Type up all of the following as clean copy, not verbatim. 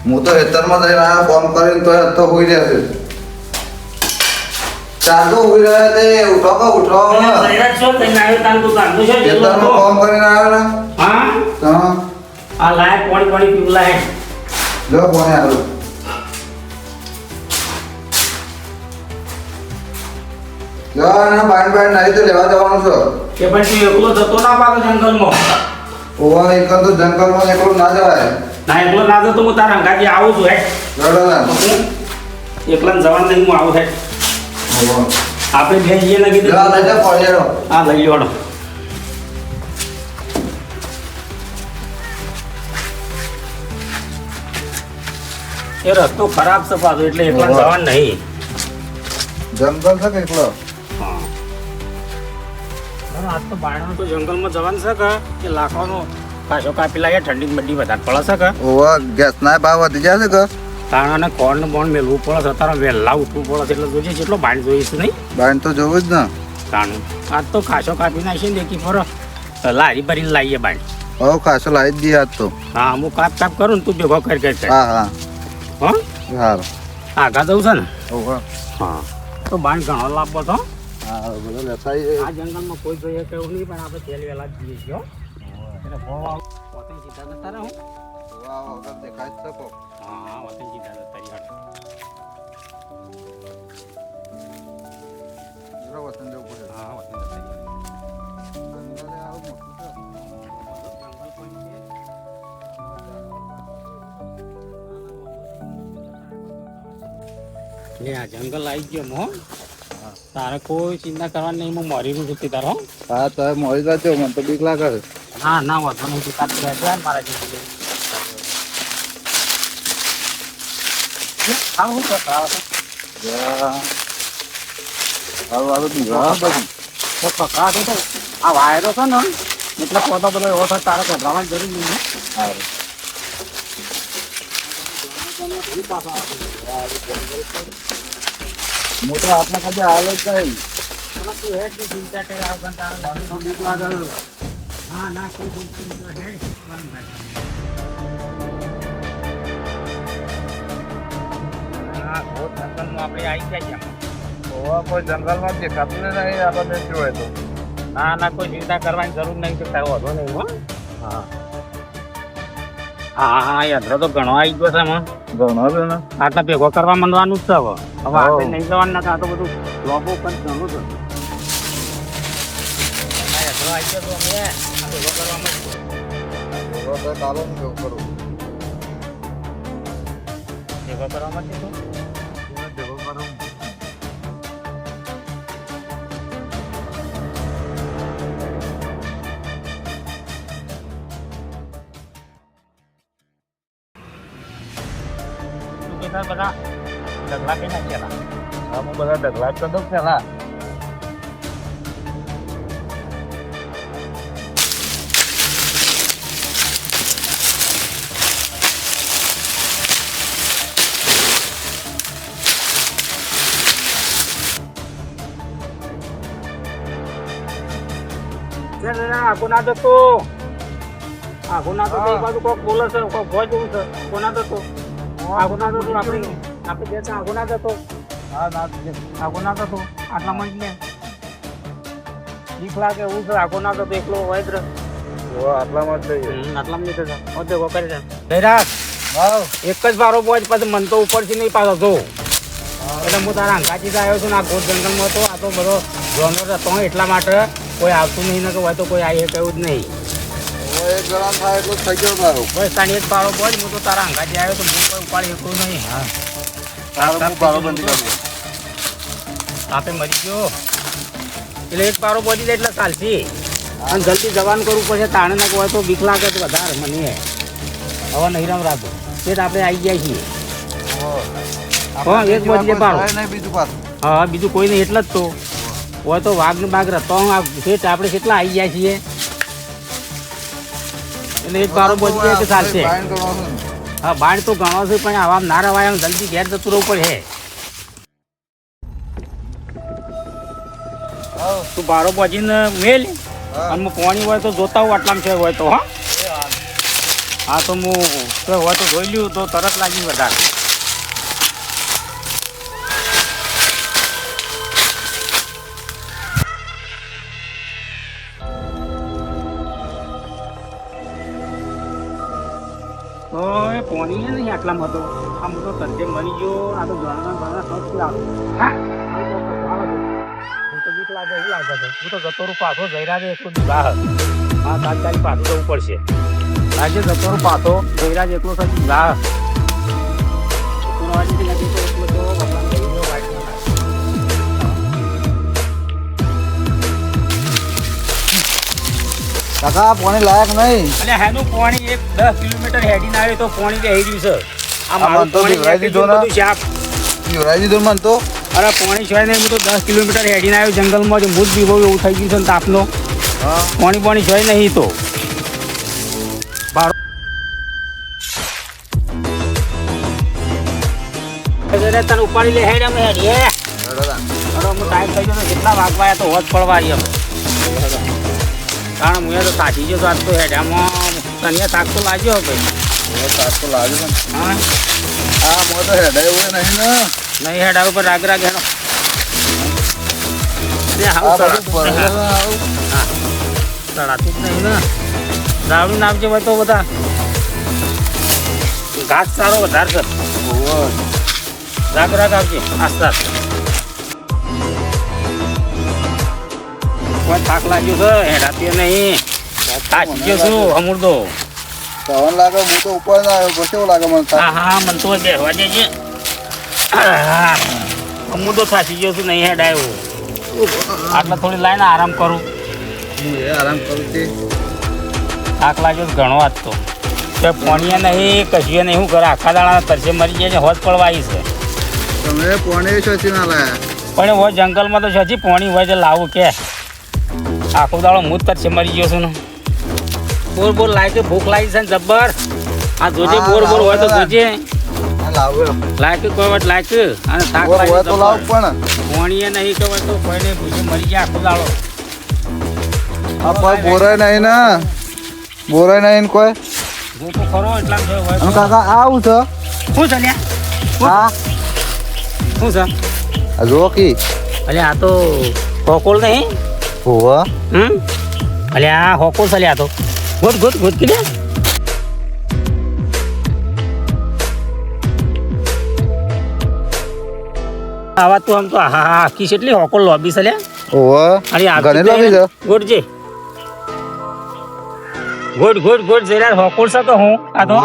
હું તો ખેતરમાં જઈને આવ્યો ફોન કરીને તો હોઈ રહ્યા છે ચાર તો હોઈ રહ્યા તે ઉઠો કે ઉઠો ખેતરમાં ફોન કરીને આવ્યો ને હા આ લાયક પાણી પાણી પીવું લાયક જો કોને આવ્યો ના બાઈન બાઈન નહીં તો લેવા જવાનું છે કે પછી એકલો જતો ના પાકો જંગલમાં ઓવા એક તો જંગલમાં એકલો ના જવાય ના એકલો ના જતો હું તારા અંગાજી આવું છું હે રડો ના એકલા જવાનું નહીં હું આવું હે ઓવા આપણે બે જઈએ ને કીધું જા લઈ જા પડ્યો હા લઈ લેવાનો એ રસ્તો ખરાબ છે પાછો એટલે એકલા જવાનું નહીં જંગલ છે કે એકલો હા આજ તો બાયણો તો જંગલમાં જવાનું છે કે લાકડાનો પાછો કાપી લાગે ઠંડી બંડી વધારે પડે છે કે ઓવા ગેસના ભાવ વધી જશે કે તાણાને કોણ બોણ મેળવું પડે છે તારા વહેલા ઉઠવું પડે છે એટલે જોજે કેટલો બાણ જોઈશ નહીં બાઈન તો જોવું જ ને તાણું આજ તો ખાસો કાપી નાખીએ ને દેખી ફરો લારી ભરીને લાવીએ બાણ હવે ખાસો લાવી જ દઈએ આજ તો હા હું કાપ કરું ને તું ભેગો કરી હા હા હા સારું આગા જવું છે ને ઓવા હા તો બાણ ઘણો લાભો તો હા બધો લેસાઈ આ જંગલમાં કોઈ જોઈએ કે એવું નહીં પણ આપણે તેલ વહેલા જ જઈએ છીએ એટલે બહુ પોતે સીધા જતા રહો વાહ વગર દેખાય જ શકો હા પોતે સીધા જતા રહી જરા વતન જવું પડે હા પોતે જતા રહી જંગલે આવું મોટું છે જંગલ કોઈ છે લે આ જંગલ આવી ગયો મો તારે કોઈ ચિંતા કરવાની નહીં હું મરી રહ્યું છું તારો હા તો હવે મળી જજો મને તો બીક લાગે છે ના ના વધુ નહીં તું કાઢી રહેશે મારા જેવી આવું તો હારું બીજા બધું તો પકડા તો આ વાયરો છે ને એટલે પોતા બધો એવો થાય તારે ગભરાવાની જરૂર નહીં ને સારું હું તો આપને કદી હાલ જ નહીં તું હે કે ચિંતા કરે આવતા તારા બીક લાગે હા ના કોઈ ચિંતા હે હા બહુ જંગલમાં આપણે આવી ગયા છીએ ઓવા કોઈ જંગલમાં દેખાતું નહીં આપણને જોયે તો ના ના કોઈ ચિંતા કરવાની જરૂર નહીં તો તારો વધો નહીં હો હા હા હા યંત્ર તો ઘણો આવી ગયો છે એમાં ઘણો છે ને આટલા ભેગો કરવા માંડવાનું જ છે હવે હવે આપણે નહીં જવાનું નથી આ તો બધું લોબો પણ ઘણું છે યંત્રો આવી ગયો તો અમે આ ભેગો કરવા માંડ્યું ઓવા તો કાલો ને કેવું કરું ભેગો કરવા માંડ્યું ભેગો કરું બધા ઢગલા કઈ નાખ્યા હા હું બધા ઢગલા જ તો પેલા કોના જતો આ કોના તો એક બાજુ કોક બોલે છે કોક ભોય જેવું છે કોના જતો આ કોના જતો આપણે જે છે આ કોના જતો હા ના આ કોના જતો આટલામાં જ ને બીક લાગે એવું છે આ કોના જતો એકલો હોય જ આટલામાં જ લઈએ આટલામાં નહીં થતા હોતે વો કરી દે જયરાજ હા એક જ બારો પહોંચ પછી મન તો ઉપરથી નહીં પાછો જો એટલે હું તારા અંગાથી આવ્યો છું ને આ ગોટ જંગલમાં તો આ તો બધો જોનર હતો એટલા માટે કોઈ આવતું નહીં ને કે હોય તો કોઈ આવી કહ્યું જ નહીં એક જણા થાય એટલું થઈ ગયો મારું બસ તારી એક પારો પહોંચ હું તો તારા અંગાથી આવ્યો તો હું કોઈ ઉપાડી શકું નહીં હા તારું હું બારોબંધી કરું આપે મરી ગયો એટલે એક પારો પહોંચી જાય એટલે ચાલશે અને જલ્દી જવાનું કરવું પડશે તાણે ને હોય તો બીક લાગે તો વધારે મને હવે નહીં રમ રાખો તે જ આપણે આવી ગયા છીએ હા એક પહોંચી જાય પારો નહીં બીજું પાછું હા બીજું કોઈ નહીં એટલે જ તો હોય તો વાઘ ને બાઘ રતો શેઠ આપણે કેટલા આવી ગયા છીએ એટલે એક પારો પહોંચી જાય તો ચાલશે હા બાણ તો ઘણો છે પણ આવા ના રવાય જલ્દી ઘેર જતું રહેવું પડે તું બારો પહોંચીને મેલ અને પાણી હોય તો જોતા હોય આટલામાં છે હોય તો હા હા તો હું તો હોય તો જોઈ લ્યું તો તરત લાગી વધારે. તો એ પોણી છે નહીં આટલામાં તો આ મોટો તરજે મરી ગયો. આ તો ઘણા સસ્તી આવે. હું તો બીક લાગે એવું લાગે છે. હું તો જતો રૂ પાછો જઈરા દે એટલું બહાર. હા તાત્કાલિક પાછું જવું પડશે. આજે જતો રૂ પાછો જઈરા જ એટલો સજી બહાર. કાકા પાણી લાયક નહીં. એટલે હેનું પાણી એક 10 કિલોમીટર હેડીને આવે તો પાણી તો હેડ્યું છે. આ મારું તો પીવરાઈ દીધો ને. પીવરાઈ દીધો મને તો. અરે પાણી સિવાય નહીં હું તો 10 કિલોમીટર હેડીને આવ્યો જંગલમાં જે મૂળ બી બહુ એવું થઈ ગયું છે ને તાપનો. પાણી સિવાય નહીં તો તને ઉપાડી લે હેડ અમે હેડીએ. હું ટાઈમ થઈ ગયો કેટલા વાગવાયા તો હોજ પડવા અમે કારણ હું તો સાચી ગયો આજ તો હેડામાં તને શાક તો લાગ્યો ભાઈ. શાક તો લાગ્યો હા હા મો તો હેડાય એવું નહીં ને. નહીં હેડા ઉપર રાગ હેડો. ચડાતું જ નહીં ને દાવડી નાખજે ભાઈ તો બધા ઘાસ સારો વધારે છે. રાગ આવજે આસ્તા કોઈ થાક લાગ્યો છે હેડાતી નહીં. થાકી ગયો છું અમૂર્દો. તવન લાગે હું તો ઉપર ના આવ્યો પછી એવું લાગે મને. હા હા મને તો બેસવા દેજે. અમૂર્દો થાકી ગયો છું નહીં હેડાયો. આટલે થોડી લાઈને આરામ કરું. આરામ કરું તે થાક લાગ્યો ઘણો આજ તો. પાણીએ નહીં કશીએ નહીં શું કરે આખા દાડા તરસે મરી જાય છે હોજ પડવા આવી છે. તમે પાણી શોધી ના લાયા પણ હોય જંગલમાં તો શોધી પાણી હોય છે લાવું કે આખો દાડો હું જ તરસે મરી ગયો છું ને. બોર બોર લાગે ભૂખ લાગી છે ને જબ્બર. આ જોજે બોર બોર હોય તો જોજે લાગે કોઈ વાત લાગે અને થાક લાગે તો લાવ પણ પાણીએ નહીં કહેવાય તો કોઈને ભૂખે મરી જાય આખો દાડો. આ કોઈ બોરાય નહીં ને બોરાય નહીં ને કોઈ ભૂખો ખરો એટલા હોય. કાકા આવું છે શું છે લ્યા? હા શું છે જો કી અલે આ તો હોકોલ નહીં. હોવા અલે આ હોકોલ છે લ્યા તો ગોટ ગોટ ગોટ કી લે. આવા તો આમ તો હા હા આખી કેટલી હોકોલ લોબી છે લ્યા. હોવા અરે આ ઘરે લોબી છે ગોટ જે ગોટ ગોટ ગોટ જરા હોકોલ છે તો હું આ તો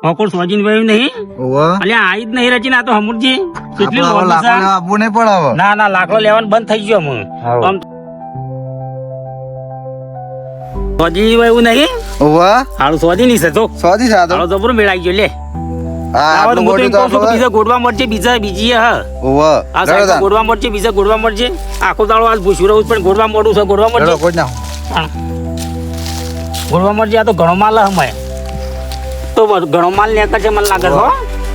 હોકોલ સોજીન ભાઈ નહીં. હોવા અલે આઈ જ નહીં રચીને આ તો હમુરજી કેટલી લોબી છે. આપવું નહીં પડે હવે. ના ના લાકડો લેવાનું બંધ થઈ ગયો હું આમ સોજી એવું નહીં. હોવા હારું સોજી નહીં છે તો સોજી સાદો હાલો જબરો મેળાઈ ગયો લે. હા આટલું મોટું તો બીજા ગોડવા મળશે બીજી હા હોવા આ સાઈડ ગોડવા મળશે બીજા ગોડવા મળશે. આખો દાડો આજ ભૂસું રહું પણ ગોડવા મોડું છે ગોડવા મળશે કોઈ ના ગોડવા મળશે. આ તો ઘણો માલ હમાય તો ઘણો માલ નેકર છે મને લાગે છે હો.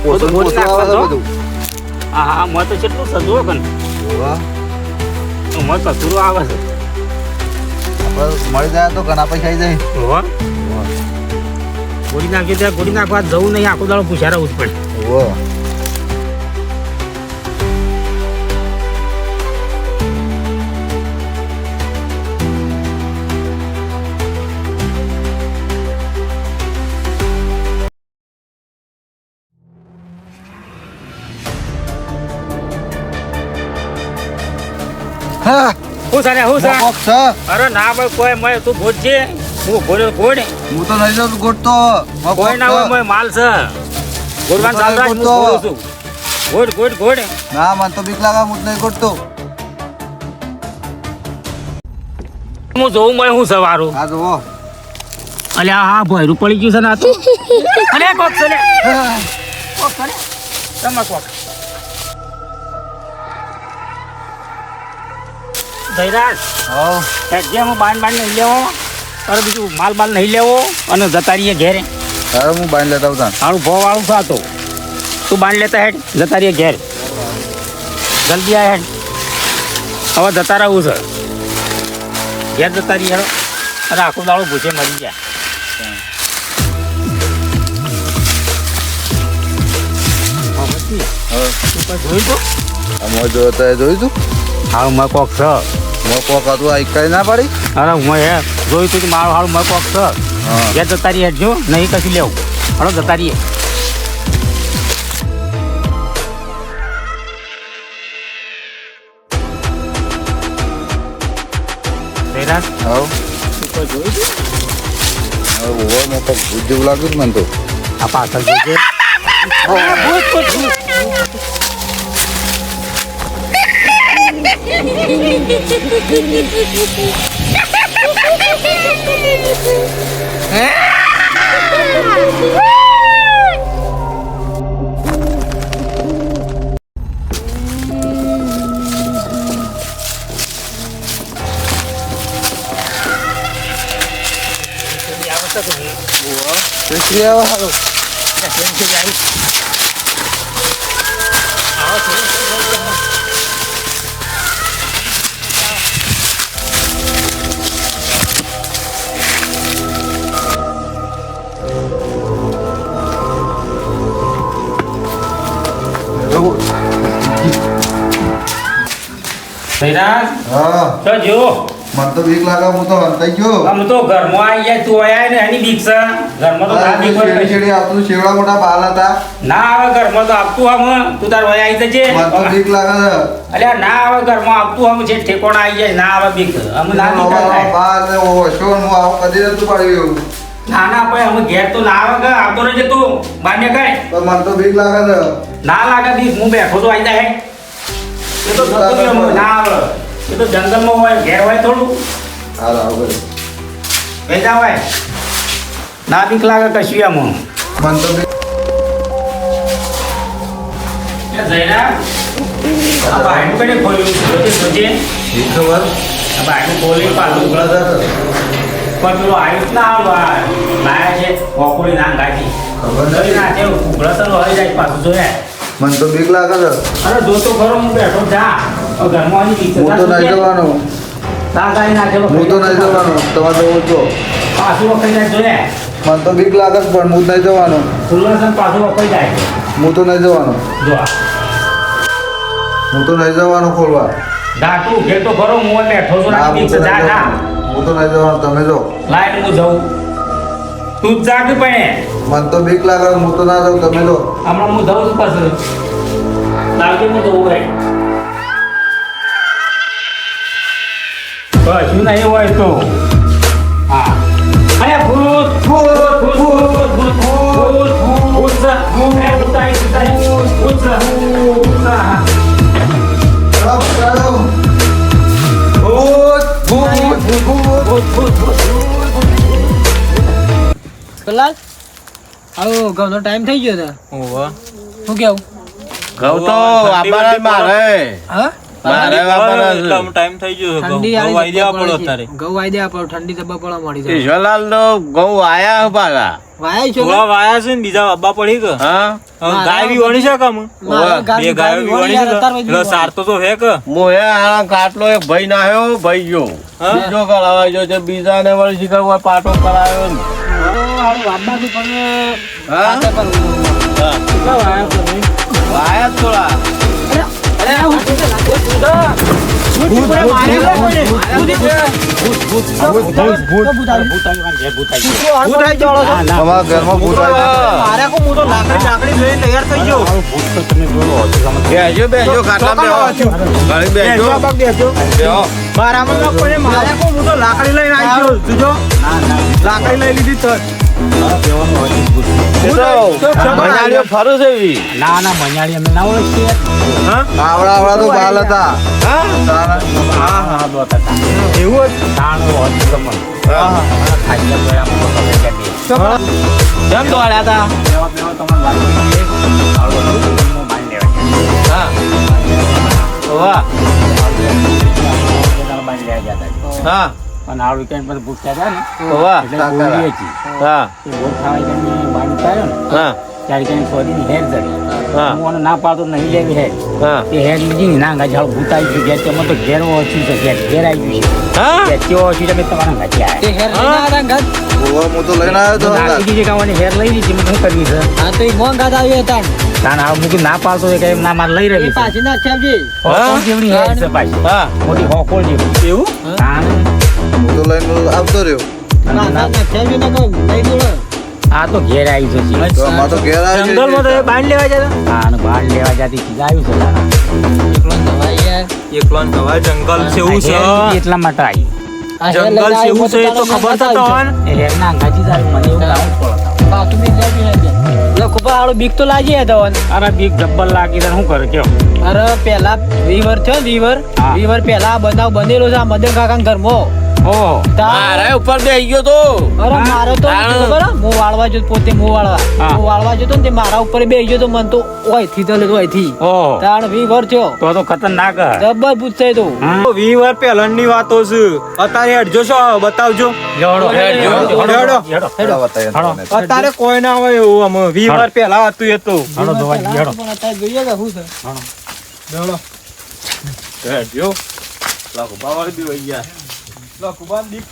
બધું ગોળી નાખવા છો. હા હા મને તો કેટલું સજવો કન હોવા મને કસુરો આવે છે. મળી જાય તો ઘણા પૈસા આવી જાય. હો ગોળી નાખજો ત્યાં ગોળી નાખવા જવું નહીં આખો દાડો પૂછ્યા રહું જ પડે. હોવા હા હું સારે હું સારે મોક છે અરે ના ભાઈ કોઈ મય તું ગોડજે હું ગોડ્યો ગોડ હું તો નહીં જાઉં ગોટતો કોઈ ના હોય મય માલ છે ગોડવાન ચાલતા હું ગોડું છું. ગોડ ગોડ ગોડ ના મને તો બીક લાગે હું નહીં ગોટતો. હું જોઉં મય હું સવારું. હા જુઓ અલ્યા હા ભોયરું પડી ગયું છે ને આ તો અરે કોક છે લે કોક છે લે તમાર કોક ધૈરાજ હવ જે હું બાંધ નહીં લેવો તારે બીજું માલ બાલ નહીં લેવો અને જતા રહીએ ઘેરે. તારે હું બાંધ લેતા આવતા તારું ભાવ વાળું થતો તું બાંધ લેતા હેડ જતા રહીએ ઘેર જલ્દી આ હેડ હવે જતા રહું છે ઘેર જતા રહીએ હેડો અરે આખો દાડો ભૂસે મરી જાય નથી હા તું કોઈ જોયું તું આમાં જો તો જોયું તું હાલ મેં કોક છે મો કોક હતું આ કઈ ના પાડી અરે હું જોયું તું મારું હાલ મેં કોક છે હા યાર જતા રહીએ જો નહીં કશું લેવું હળો જતા રહીએ સૈરાજ હા તું કોઈ જોયું તું ઓવર મો કોક ભૂત જેવું લાગ્યું જ મને તો આ પાછળ જોજે કેસરી આવે હાલો સૈરાજ હા તો જો મને તો બીક લાગે હું તો હંતાઈ ગયો આમ તો ઘરમાં આવી જાય તું આયા ને એની બીક છે ઘરમાં તો ના બીક હોય. છેડી આવતું શેવડા મોટા બાલ હતા ના આવે ઘરમાં તો આપતું આમ તું તાર વયા આવી જજે મને તો બીક લાગે છે અલ્યા ના આવે ઘરમાં આપતું આમ છે ઠેકોણા આવી જાય ના આવે બીક અમે ના બીક થાય. બાર ને ઓ શો હું આવું કદી નતું પાડ્યું ના ના ભાઈ અમે ઘેર તો ના આવે કે આવતો રહેજે તું બહાર નીકળ પણ મને તો બીક લાગે છે ના લાગે બીક હું બેઠો તો આવી જાય એ તો થતું બી અમે ના આવે એ તો જંગલમાં હોય ઘેર હોય થોડું હાલ આવ કરે વેચા હોય ના બીક લાગે કશું એમ મને તો બીક જયરા આ ભાઈનું કને ખોલ્યું જોજે જોજે બીક ખબર આ ભાઈનું ખોલી પાછું ઉઘડા હતા પણ પેલો આયુષ ના આવે લાયા છે ઓકોળી ના ગાડી ખબર દઈ નથી ના છે ઉઘડા તો હોય જાય પાછું જોયા મને તો બીક લાગે છે અરે જો તો ખરો હું બેઠો જા ઘરમાં આની બીક હું તો નહીં જવાનો તા ગાડી નાખેલો હું તો નહીં જવાનો તમારે જવું છો પાછું વખત જાય જોયા મને તો બીક લાગે છે પણ હું જ નહીં જવાનો ખુલ્લો છે ને પાછું વખત જાય હું તો નહીં જવાનો જો આ. હું તો નહીં જવાનો ખોલવા જા તું ઘેર તો ખરો હું હોય બેઠો છું ના ના હું બીક તો છે જા નહીં જા જવાનો હું તો નહીં જવાનો તમે જો લાઈન હું જઉં તું જ જા કે પણ મને તો બીક લાગે હું તો ના જાઉં તમે જો હમણાં હું જઉં છું પાછું લાગે હું જવું હોય બસ શું નહીં હોય તો હા અરે ભૂત ભૂત ભૂત ભૂત ભૂત ભૂત ભૂત છે. એ ભૂતાઈ ભૂતાઈ ભૂત છે. ભૂત છે. કલાક આવો ઘઉંનો ટાઈમ થઈ ગયો છે શું કેવું ઘઉં તો વાપરવા મારે હા મારે વાપરવા ટાઈમ થઈ ગયો છે. ઠંડી ઘઉં વાઈ દેવા પડો આવી અત્યારે. ઘઉં વાઈ દેવા પડો ઠંડી દબા પડવા મળી જાય ઈશ્વરલાલ તો ઘઉં આયા પાછા વાય છો થોડા વાયા છે ને બીજા વાબા પડી કે હા હવે ગાય બી વણી છે કામ બે ગાયો બી વણી છે એટલે સારતો તો હે કે મોહે આ કાટલો એક ભાઈ નાખ્યો ભાઈ ગયો હા? બીજો કરાવા ગયો છે બીજાને વળી શીખર હોય પાટો કરાવ્યો ને. વાબા થી પણ હા? ખાતર પર હા. કેટલા વાયા છો ભાઈ? વાયા જ થોડા અરે આ ઉઠી તો લાગે ભૂત પર મારે ભૂત ભૂતાઈ વાળા ઘેર ભૂતાઈ ગયો. ભૂત આવી જળો ના, ના. તમારા ઘરમાં ભૂત આવ્યું મારે કો હું તો લાકડી લઈને તૈયાર થઈ ગયો મારું ભૂત તો તમે જોયો હશે સમજ. બેસજો બેસજો ખાટલા ઘણી બેસજો બેહો. મારામાં તો કોઈ મારે કો હું તો લાકડી લઈને આવી ગયો જોજો ના, ના. લાકડી લઈ લીધી તો મારા કહેવાનું હોય છે ભૂત. એ તો મજાડીઓ ફરું છે એવી. ના ના મજાડી અમે ના ઓળખીએ આવડા આવડા તો બાલ હતા તારા. હા હા દોત હતા એવું જ તાણો હોત ગમન ખાઈ ગયા તમે ક્યાં કેમ દોડ્યા હતા બેવા બેવા તમને લાગી ગઈ આવો હું માન લેવા હા વાહ બાંધ લેવા ગયા હતા હા અને આ વીકેન્ડ પર ભૂખ્યા હતા ને વાહ એટલે ગોળી હતી હા એ ગોળ ખાવા જઈને બાંધ પાડ્યો ને હા ત્યારે કઈ સોદીની હેર ચડી હા. હું એને ના પાડતો નહીં લેવી હેર હા તે હેર લીધી ને ના ગાજી ભૂત આવી ગયું ઘેર તેમાં તો ઘેર ઓછું છે ઘેર આવી ગયું હા છે કેવો ઓછું છે મેં તમારા ગાજી તે હેર લઈને આવ્યા હતા ઘર ઓવા હું તો લઈને આવ્યો તો નાખી દીધી કાવાની હેર લઈ લીધી મેં શું કરવી છે હા તો એ મોં ગાત આવ્યો હતા તાણ આ મૂકી ના પાડતો હોય કે એમ ના માર લઈ રહી એ પાછી નાખી આવજે. હોકોળ જેવડી હેડ છે પાછી હા મોટી હોકોળ જેવડી એવું તાણ હું તો લઈને આવતો રહ્યો પાછા નાખી આવજે ને કહું, લઈ દોડો. આ તો ઘેર આવી જશે તો આમાં તો ઘેર આવી જંગલમાં તો એ બાંધ લેવા જતા તાણ બાર લેવા જાતી ચીજ આવ્યું છે તાણ. એકલો દવાઈ યાર. એકલો ને દવા જંગલ છે એવું છે આ ઘેર એટલા માટે આવી આ હેર જંગલ લઈને છે એવું છે એ આવ્યો તો ખબર તો તને એ હેરના અંગાજી જ આવ્યું મને એવું લાવું પડે પાછું બી જાય બી હેર. લે ખુબા હાલો બીક તો લાગી હે તવન. અરે બીક જબ્બર લાગી તને શું કરે કયો અરે પેલા વીવર થયો ને વીવર હા. વીવર પેલા આ બનાવ બનેલો છે આ મદન કાકા ઘરમાં. ઓહો મારા ઉપર બે ગયો તો અરે મારો તો તાણ. નથી ખબર હે? હું વાળવા જતો પોતે હું વાળવા હા. હું વાળવા જતો ને તે મારા ઉપર બે ગયો તો મન તો ઓયથી તો લેતો ઓયથી ઓહો તાણ વીવર થયો તો ખતરનાક હે. જબર પૂછશે તો હા? 20 વાર પહેલાની વાતો છે અત્યારે હેડજો છો બતાવજો લેવડો, હેડજો. હેડો. હેડો બતાવીએ હાલો. તમને. અત્યારે કોઈ ના હોય એવું આમ 20 વાર પહેલા હતું એ તો હાલો જોવા જઈએ, હેડો. પણ અત્યારે જોઈએ કે શું છે હેડજો લાખો બાવળ બી વઈ ગયા લાખો બાવળ